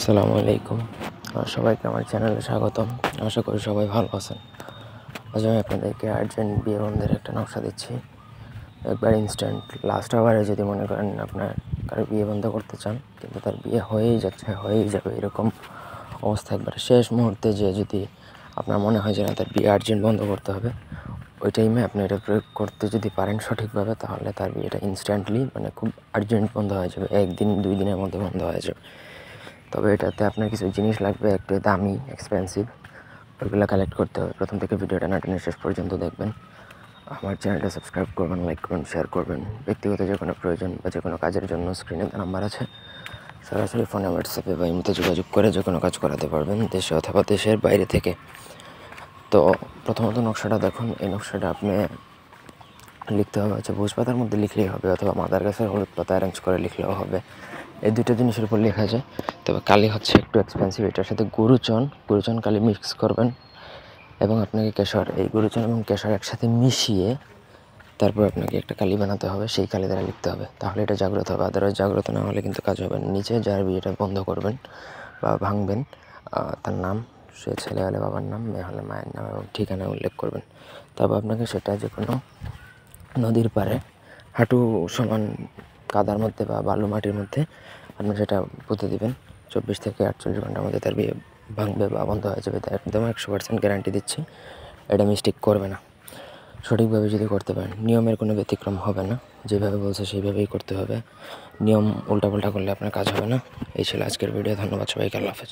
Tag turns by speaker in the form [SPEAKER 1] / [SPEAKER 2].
[SPEAKER 1] আসসালামু আলাইকুম। সবাইকে আমার চ্যানেলে স্বাগতম। আশা করি সবাই ভালো আছেন। আজ আমি আপনাদেরকে আর্জেন্ট বিয়ে বন্ধের একটা নকশা দিচ্ছি। একবার ইনস্ট্যান্ট লাস্ট আওয়ারে যদি মনে করেন আপনার কারো বিয়ে বন্ধ করতে চান, কিন্তু তার বিয়ে হয়েই যাবে এরকম অবস্থা, একবারে শেষ মুহূর্তে যে যদি আপনার মনে হয় যে না তার বিয়ে আর্জেন্ট বন্ধ করতে হবে, ওই টাইমে আপনি এটা প্রয়োগ করতে যদি পারেন সঠিকভাবে, তাহলে তার বিয়েটা ইনস্ট্যান্টলি খুব আর্জেন্ট বন্ধ হয়ে যাবে, 1 দিন 2 দিনের মধ্যে বন্ধ হয়ে যাবে। তবে এটাতে আপনার কিছু জিনিস লাগবে, একটু দামি এক্সপেন্সিভ, ওইগুলো কালেক্ট করতে হবে। প্রথম থেকে ভিডিওটা না টেনে শেষ পর্যন্ত দেখবেন। আমার চ্যানেলটা সাবস্ক্রাইব করবেন, লাইক করবেন, শেয়ার করবেন। ব্যক্তিগত যে কোনো প্রয়োজন বা যে কোনো কাজের জন্য স্ক্রিনে নাম্বার আছে, সরাসরি ফোনে, হোয়াটসঅ্যাপে বা ইমোতে যোগাযোগ করে যে কোনো কাজ করাতে পারবেন, দেশে অথবা দেশের বাইরে থেকে। তো প্রথমত নকশাটা দেখুন। এই নকশাটা আপনি লিখতে হবে ভোজ পাতার মধ্যে লিখলেই হবে, অথবা মাদার গাছের হলুদ পাতা অ্যারেঞ্জ করে লিখলেও হবে। এই দুটো জিনিসের উপর লেখা যায়। তবে কালি হচ্ছে একটু এক্সপেন্সিভ। এটার সাথে গুরুচন কালি মিক্স করবেন, এবং আপনাকে কেশর, এই গুরুচন এবং কেশর একসাথে মিশিয়ে তারপর আপনাকে একটা কালি বানাতে হবে, সেই কালি দ্বারা লিখতে হবে। তাহলে এটা জাগ্রত হবে। আদারওয়াইজ জাগ্রত না হলে কিন্তু কাজ হবে না। নিচে যার বিয়েটা বন্ধ করবেন বা ভাঙবেন, তার নাম, সে ছেলে হলে বাবার নাম, মেয়ে হলে মায়ের নাম এবং ঠিকানা উল্লেখ করবেন। তারপর আপনাকে সেটা যে কোনো নদীর পাড়ে হাঁটু সমান কাদার মধ্যে বা বালু মাটির মধ্যে আপনি সেটা পুঁতে দিবেন। 24 থেকে 48 ঘন্টার মধ্যে তার বিয়ে ভাঙবে বা বন্ধ হয়ে যাবে। তাই একদম 100% গ্যারান্টি দিচ্ছি, এটা মিস্টেক করবে না। সঠিকভাবে যদি করতে পারেন, নিয়মের কোনো ব্যতিক্রম হবে না। যেভাবে বলছে সেইভাবেই করতে হবে। নিয়ম উল্টাপাল্টা করলে আপনার কাজ হবে না। এই ছিল আজকের ভিডিও। ধন্যবাদ সবাইকে। আল্লাহ হাফেজ।